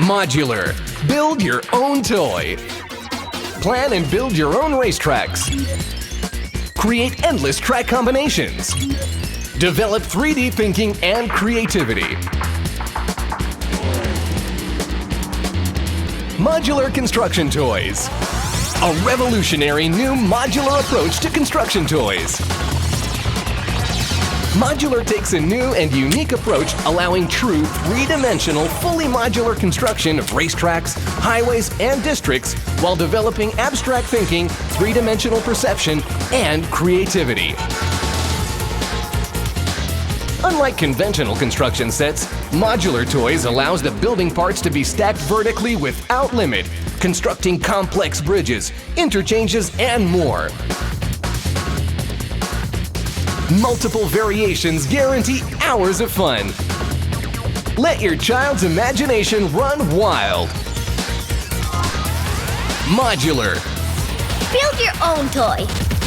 Modular. Build your own toy. Plan and build your own racetracks. Create endless track combinations. Develop 3D thinking and creativity. Modular Construction Toys. A revolutionary new modular approach to construction toys. Modular takes a new and unique approach, allowing true three-dimensional, fully modular construction of racetracks, highways, and districts while developing abstract thinking, three-dimensional perception, and creativity. Unlike conventional construction sets, modular toys allows the building parts to be stacked vertically without limit, constructing complex bridges, interchanges, and more. Multiple variations guarantee hours of fun. Let your child's imagination run wild. Modular. Build your own toy.